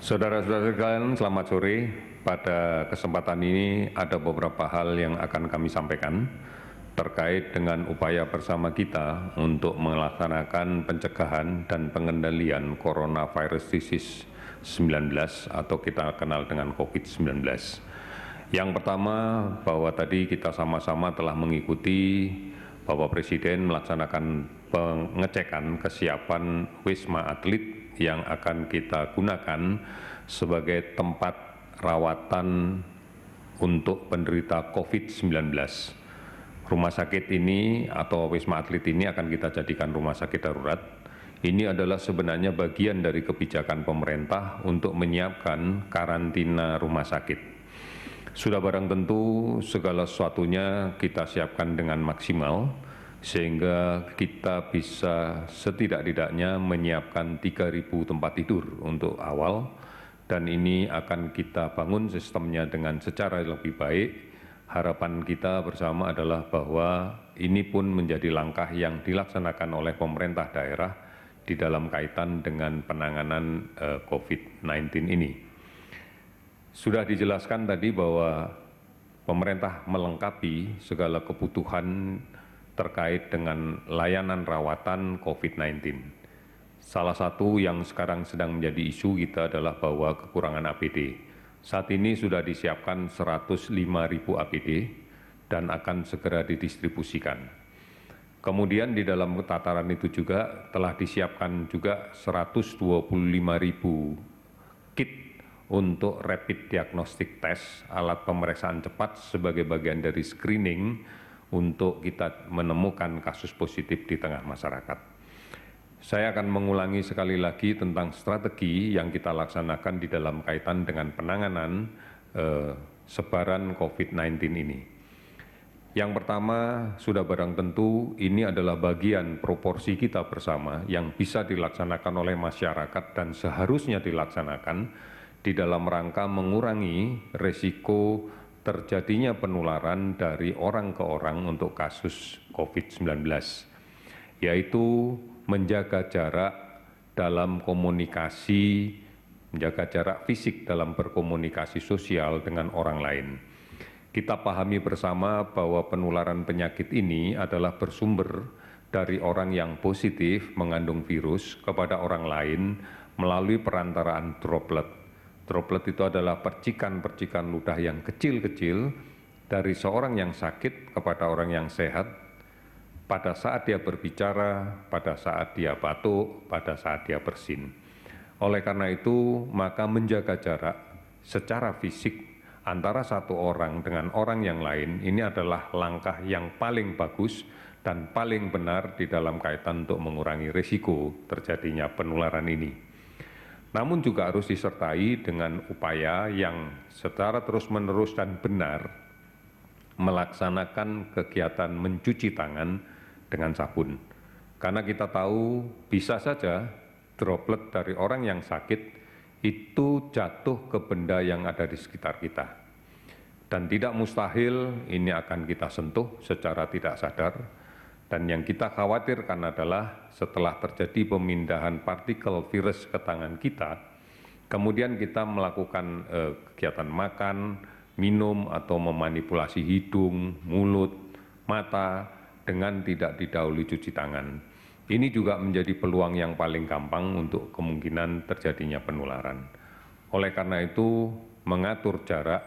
Saudara-saudara sekalian, selamat sore. Pada kesempatan ini ada beberapa hal yang akan kami sampaikan terkait dengan upaya bersama kita untuk melaksanakan pencegahan dan pengendalian coronavirus disease 19 atau kita kenal dengan COVID-19. Yang pertama, bahwa tadi kita sama-sama telah mengikuti Bapak Presiden melaksanakan pengecekan kesiapan Wisma Atlet yang akan kita gunakan sebagai tempat rawatan untuk penderita COVID-19. Rumah sakit ini atau Wisma Atlet ini akan kita jadikan rumah sakit darurat. Ini adalah sebenarnya bagian dari kebijakan pemerintah untuk menyiapkan karantina rumah sakit. Sudah barang tentu segala sesuatunya kita siapkan dengan maksimal, sehingga kita bisa setidak-tidaknya menyiapkan 3.000 tempat tidur untuk awal, dan ini akan kita bangun sistemnya dengan secara lebih baik. Harapan kita bersama adalah bahwa ini pun menjadi langkah yang dilaksanakan oleh pemerintah daerah di dalam kaitan dengan penanganan COVID-19 ini. Sudah dijelaskan tadi bahwa pemerintah melengkapi segala kebutuhan terkait dengan layanan rawatan COVID-19. Salah satu yang sekarang sedang menjadi isu kita adalah bahwa kekurangan APD. Saat ini sudah disiapkan 105.000 APD dan akan segera didistribusikan. Kemudian di dalam tataran itu juga telah disiapkan juga 125.000 kit untuk rapid diagnostic test, alat pemeriksaan cepat sebagai bagian dari screening untuk kita menemukan kasus positif di tengah masyarakat. Saya akan mengulangi sekali lagi tentang strategi yang kita laksanakan di dalam kaitan dengan penanganan sebaran COVID-19 ini. Yang pertama, sudah barang tentu ini adalah bagian proporsi kita bersama yang bisa dilaksanakan oleh masyarakat dan seharusnya dilaksanakan di dalam rangka mengurangi risiko terjadinya penularan dari orang ke orang untuk kasus COVID-19, yaitu menjaga jarak dalam komunikasi, menjaga jarak fisik dalam berkomunikasi sosial dengan orang lain. Kita pahami bersama bahwa penularan penyakit ini adalah bersumber dari orang yang positif mengandung virus kepada orang lain melalui perantaraan droplet. Droplet itu adalah percikan-percikan ludah yang kecil-kecil dari seorang yang sakit kepada orang yang sehat pada saat dia berbicara, pada saat dia batuk, pada saat dia bersin. Oleh karena itu, maka menjaga jarak secara fisik antara satu orang dengan orang yang lain ini adalah langkah yang paling bagus dan paling benar di dalam kaitan untuk mengurangi risiko terjadinya penularan ini. Namun juga harus disertai dengan upaya yang secara terus-menerus dan benar melaksanakan kegiatan mencuci tangan dengan sabun. Karena kita tahu bisa saja droplet dari orang yang sakit itu jatuh ke benda yang ada di sekitar kita. Dan tidak mustahil ini akan kita sentuh secara tidak sadar. Dan yang kita khawatirkan adalah setelah terjadi pemindahan partikel virus ke tangan kita, kemudian kita melakukan kegiatan makan, minum, atau memanipulasi hidung, mulut, mata dengan tidak didahului cuci tangan. Ini juga menjadi peluang yang paling gampang untuk kemungkinan terjadinya penularan. Oleh karena itu, mengatur jarak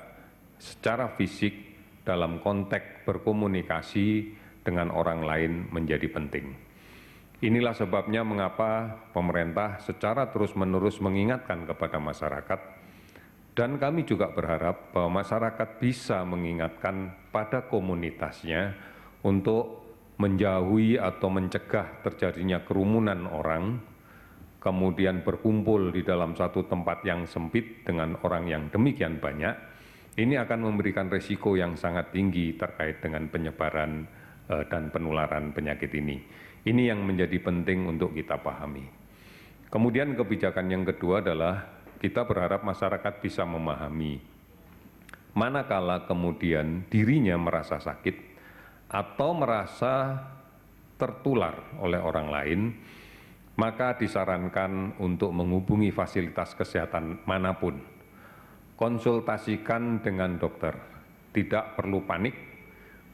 secara fisik dalam konteks berkomunikasi dengan orang lain menjadi penting. Inilah sebabnya mengapa pemerintah secara terus-menerus mengingatkan kepada masyarakat, dan kami juga berharap bahwa masyarakat bisa mengingatkan pada komunitasnya untuk menjauhi atau mencegah terjadinya kerumunan orang, kemudian berkumpul di dalam satu tempat yang sempit dengan orang yang demikian banyak. Ini akan memberikan risiko yang sangat tinggi terkait dengan penyebaran dan penularan penyakit ini. Ini yang menjadi penting untuk kita pahami. Kemudian kebijakan yang kedua adalah kita berharap masyarakat bisa memahami manakala kemudian dirinya merasa sakit atau merasa tertular oleh orang lain, maka disarankan untuk menghubungi fasilitas kesehatan manapun. Konsultasikan dengan dokter, tidak perlu panik.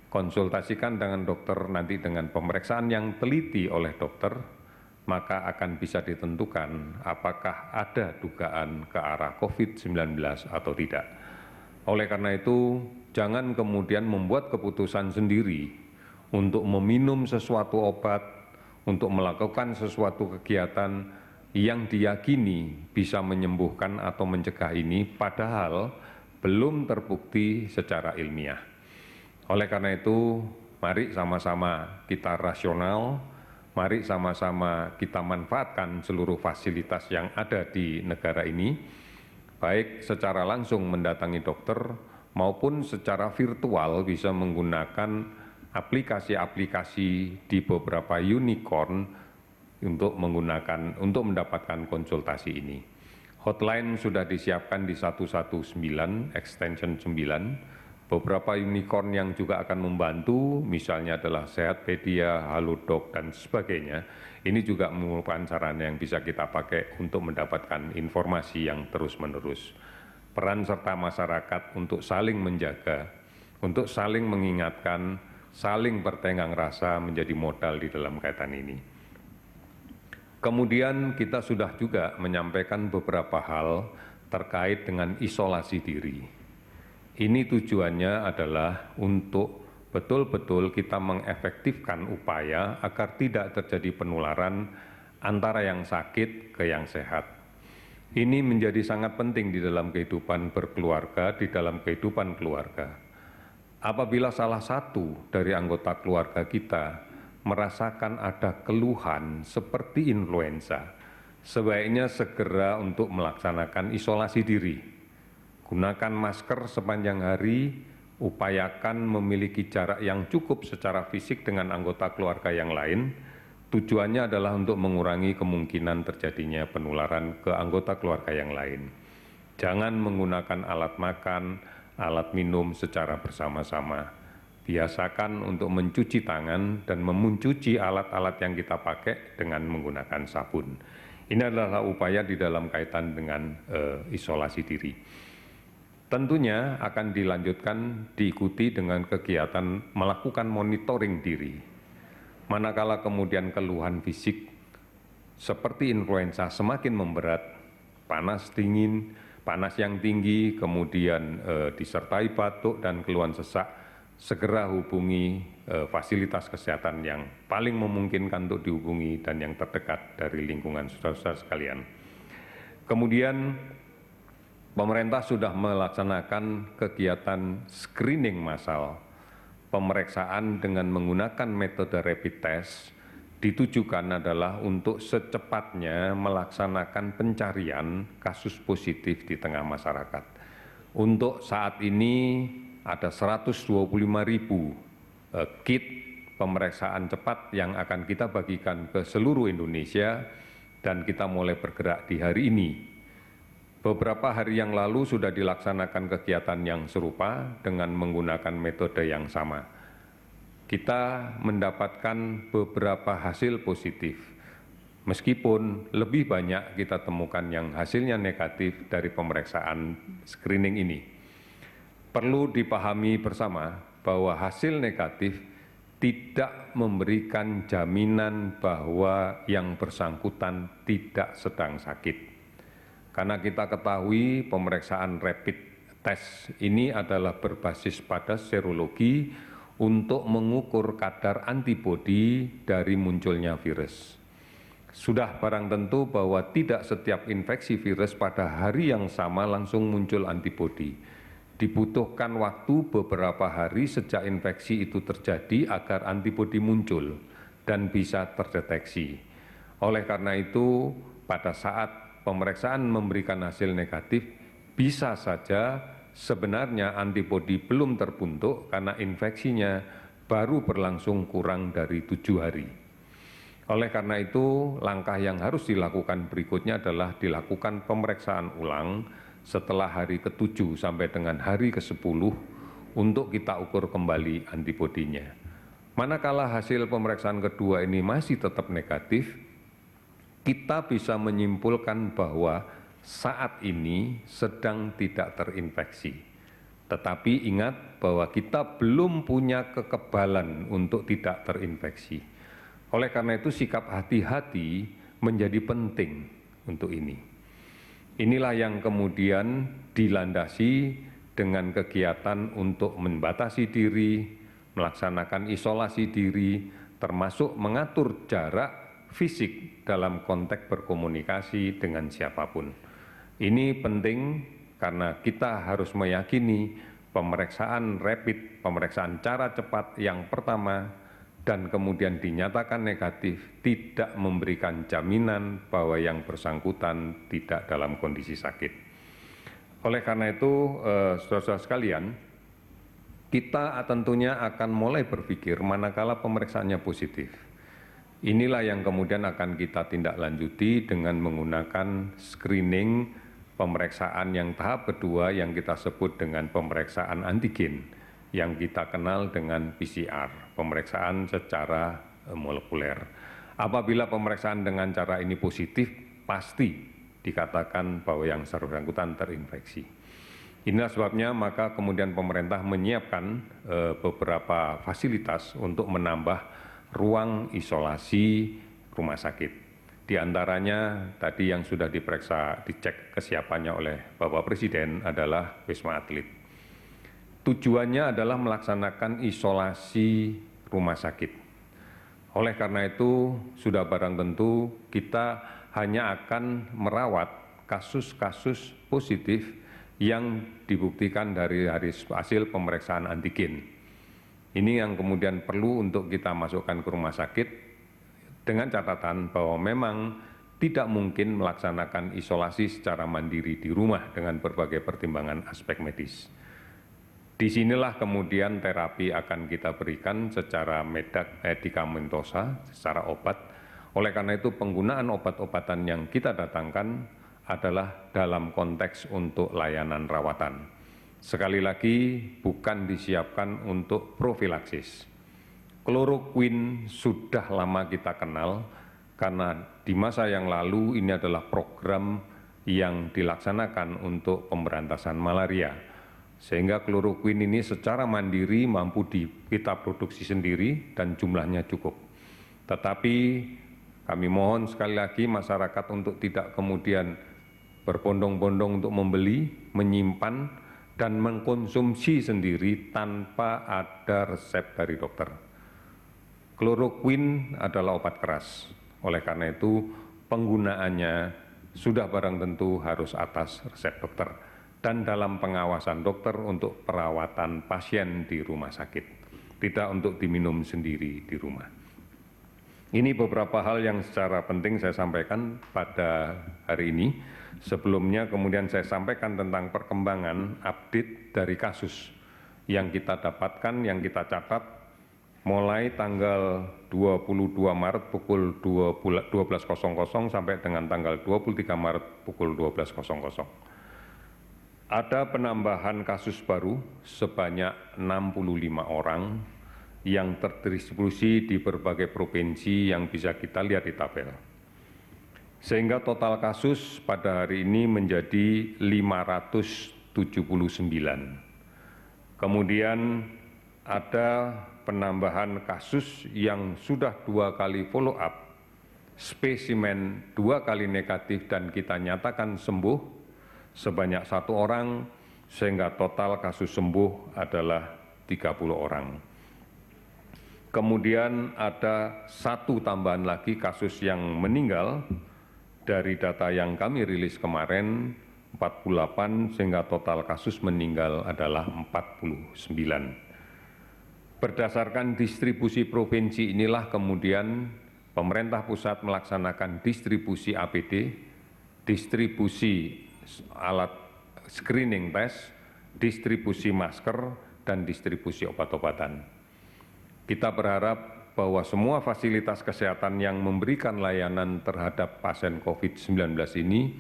Konsultasikan dengan dokter nanti dengan pemeriksaan yang teliti oleh dokter, maka akan bisa ditentukan apakah ada dugaan ke arah COVID-19 atau tidak. Oleh karena itu, jangan kemudian membuat keputusan sendiri untuk meminum sesuatu obat, untuk melakukan sesuatu kegiatan yang diyakini bisa menyembuhkan atau mencegah ini, padahal belum terbukti secara ilmiah. Oleh karena itu, mari sama-sama kita rasional, mari sama-sama kita manfaatkan seluruh fasilitas yang ada di negara ini, baik secara langsung mendatangi dokter maupun secara virtual bisa menggunakan aplikasi-aplikasi di beberapa unicorn untuk mendapatkan konsultasi ini. Hotline sudah disiapkan di 119 extension 9. Beberapa unicorn yang juga akan membantu, misalnya adalah Sehatpedia, Halodoc, dan sebagainya. Ini juga merupakan sarana yang bisa kita pakai untuk mendapatkan informasi yang terus-menerus. Peran serta masyarakat untuk saling menjaga, untuk saling mengingatkan, saling bertenggang rasa menjadi modal di dalam kaitan ini. Kemudian kita sudah juga menyampaikan beberapa hal terkait dengan isolasi diri. Ini tujuannya adalah untuk betul-betul kita mengefektifkan upaya agar tidak terjadi penularan antara yang sakit ke yang sehat. Ini menjadi sangat penting di dalam kehidupan berkeluarga, di dalam kehidupan keluarga. Apabila salah satu dari anggota keluarga kita merasakan ada keluhan seperti influenza, sebaiknya segera untuk melaksanakan isolasi diri. Gunakan masker sepanjang hari, upayakan memiliki jarak yang cukup secara fisik dengan anggota keluarga yang lain. Tujuannya adalah untuk mengurangi kemungkinan terjadinya penularan ke anggota keluarga yang lain. Jangan menggunakan alat makan, alat minum secara bersama-sama. Biasakan untuk mencuci tangan dan mencuci alat-alat yang kita pakai dengan menggunakan sabun. Ini adalah upaya di dalam kaitan dengan isolasi diri. Tentunya akan dilanjutkan diikuti dengan kegiatan melakukan monitoring diri. Manakala kemudian keluhan fisik seperti influenza semakin memberat, panas dingin, panas yang tinggi, kemudian disertai batuk dan keluhan sesak, segera hubungi fasilitas kesehatan yang paling memungkinkan untuk dihubungi dan yang terdekat dari lingkungan saudara-saudara sekalian. Kemudian pemerintah sudah melaksanakan kegiatan screening massal. Pemeriksaan dengan menggunakan metode rapid test ditujukan adalah untuk secepatnya melaksanakan pencarian kasus positif di tengah masyarakat. Untuk saat ini ada 125.000 kit pemeriksaan cepat yang akan kita bagikan ke seluruh Indonesia dan kita mulai bergerak di hari ini. Beberapa hari yang lalu sudah dilaksanakan kegiatan yang serupa dengan menggunakan metode yang sama. Kita mendapatkan beberapa hasil positif, meskipun lebih banyak kita temukan yang hasilnya negatif dari pemeriksaan screening ini. Perlu dipahami bersama bahwa hasil negatif tidak memberikan jaminan bahwa yang bersangkutan tidak sedang sakit. Karena kita ketahui pemeriksaan rapid test ini adalah berbasis pada serologi untuk mengukur kadar antibodi dari munculnya virus. Sudah barang tentu bahwa tidak setiap infeksi virus pada hari yang sama langsung muncul antibodi. Dibutuhkan waktu beberapa hari sejak infeksi itu terjadi agar antibodi muncul dan bisa terdeteksi. Oleh karena itu, pada saat pemeriksaan memberikan hasil negatif, bisa saja sebenarnya antibodi belum terbentuk karena infeksinya baru berlangsung kurang dari 7 hari. Oleh karena itu, langkah yang harus dilakukan berikutnya adalah dilakukan pemeriksaan ulang setelah hari ke-7 sampai dengan hari ke-10 untuk kita ukur kembali antibodinya. Manakala hasil pemeriksaan kedua ini masih tetap negatif, kita bisa menyimpulkan bahwa saat ini sedang tidak terinfeksi. Tetapi ingat bahwa kita belum punya kekebalan untuk tidak terinfeksi. Oleh karena itu sikap hati-hati menjadi penting untuk ini. Inilah yang kemudian dilandasi dengan kegiatan untuk membatasi diri, melaksanakan isolasi diri, termasuk mengatur jarak fisik dalam konteks berkomunikasi dengan siapapun. Ini penting karena kita harus meyakini pemeriksaan rapid, pemeriksaan cara cepat yang pertama dan kemudian dinyatakan negatif tidak memberikan jaminan bahwa yang bersangkutan tidak dalam kondisi sakit. Oleh karena itu, saudara-saudara sekalian, kita tentunya akan mulai berpikir manakala pemeriksaannya positif. Inilah yang kemudian akan kita tindak lanjuti dengan menggunakan screening pemeriksaan yang tahap kedua yang kita sebut dengan pemeriksaan antigen yang kita kenal dengan PCR, pemeriksaan secara molekuler. Apabila pemeriksaan dengan cara ini positif, pasti dikatakan bahwa yang bersangkutan terinfeksi. Inilah sebabnya maka kemudian pemerintah menyiapkan beberapa fasilitas untuk menambah ruang isolasi rumah sakit. Di antaranya tadi yang sudah diperiksa, dicek kesiapannya oleh Bapak Presiden adalah Wisma Atlet. Tujuannya adalah melaksanakan isolasi rumah sakit. Oleh karena itu, sudah barang tentu kita hanya akan merawat kasus-kasus positif yang dibuktikan dari hasil pemeriksaan antigen. Ini yang kemudian perlu untuk kita masukkan ke rumah sakit dengan catatan bahwa memang tidak mungkin melaksanakan isolasi secara mandiri di rumah dengan berbagai pertimbangan aspek medis. Disinilah kemudian terapi akan kita berikan secara medikamentosa, secara obat. Oleh karena itu penggunaan obat-obatan yang kita datangkan adalah dalam konteks untuk layanan rawatan. Sekali lagi bukan disiapkan untuk profilaksis. Kloroquine sudah lama kita kenal karena di masa yang lalu ini adalah program yang dilaksanakan untuk pemberantasan malaria. Sehingga kloroquine ini secara mandiri mampu kita produksi sendiri dan jumlahnya cukup. Tetapi kami mohon sekali lagi masyarakat untuk tidak kemudian berbondong-bondong untuk membeli, menyimpan, dan mengkonsumsi sendiri tanpa ada resep dari dokter. Kloroquine adalah obat keras. Oleh karena itu, penggunaannya sudah barang tentu harus atas resep dokter dan dalam pengawasan dokter untuk perawatan pasien di rumah sakit, tidak untuk diminum sendiri di rumah. Ini beberapa hal yang secara penting saya sampaikan pada hari ini. Sebelumnya kemudian saya sampaikan tentang perkembangan update dari kasus yang kita dapatkan, yang kita catat mulai tanggal 22 Maret pukul 12.00 sampai dengan tanggal 23 Maret pukul 12.00. Ada penambahan kasus baru sebanyak 65 orang yang terdistribusi di berbagai provinsi yang bisa kita lihat di tabel. Sehingga total kasus pada hari ini menjadi 579. Kemudian ada penambahan kasus yang sudah 2 kali follow up, spesimen 2 kali negatif dan kita nyatakan sembuh sebanyak 1 orang, sehingga total kasus sembuh adalah 30 orang. Kemudian ada 1 tambahan lagi kasus yang meninggal dari data yang kami rilis kemarin 48, sehingga total kasus meninggal adalah 49. Berdasarkan distribusi provinsi inilah kemudian pemerintah pusat melaksanakan distribusi APD, distribusi alat screening test, distribusi masker, dan distribusi obat-obatan. Kita berharap bahwa semua fasilitas kesehatan yang memberikan layanan terhadap pasien COVID-19 ini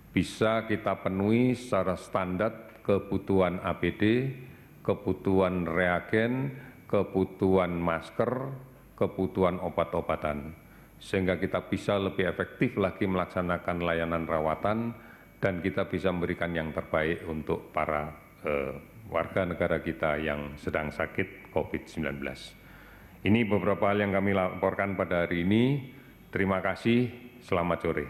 bisa kita penuhi secara standar kebutuhan APD, kebutuhan reagen, kebutuhan masker, kebutuhan obat-obatan, sehingga kita bisa lebih efektif lagi melaksanakan layanan rawatan dan kita bisa memberikan yang terbaik untuk para warga negara kita yang sedang sakit COVID-19. Ini beberapa hal yang kami laporkan pada hari ini. Terima kasih, selamat sore.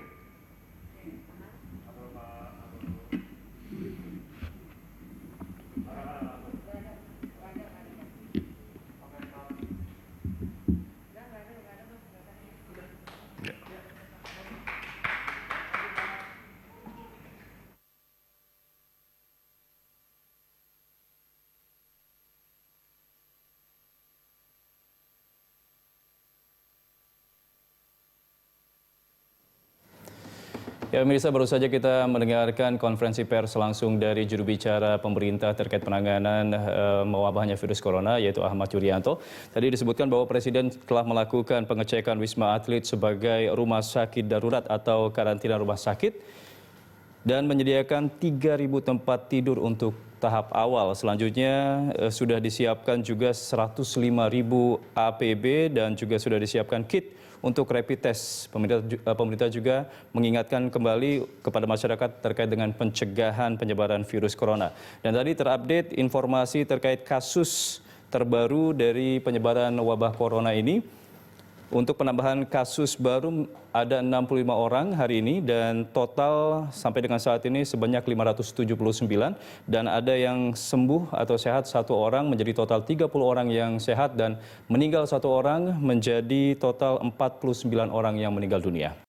Ya, pemirsa, baru saja kita mendengarkan konferensi pers langsung dari juru bicara pemerintah terkait penanganan mewabahnya virus corona, yaitu Ahmad Yuryanto. Tadi disebutkan bahwa Presiden telah melakukan pengecekan Wisma Atlet sebagai rumah sakit darurat atau karantina rumah sakit dan menyediakan 3.000 tempat tidur untuk tahap awal. Selanjutnya sudah disiapkan juga 105.000 APB dan juga sudah disiapkan kit untuk rapid test. Pemerintah juga mengingatkan kembali kepada masyarakat terkait dengan pencegahan penyebaran virus corona. Dan tadi terupdate informasi terkait kasus terbaru dari penyebaran wabah corona ini. Untuk penambahan kasus baru ada 65 orang hari ini dan total sampai dengan saat ini sebanyak 579 dan ada yang sembuh atau sehat 1 orang menjadi total 30 orang yang sehat dan meninggal 1 orang menjadi total 49 orang yang meninggal dunia.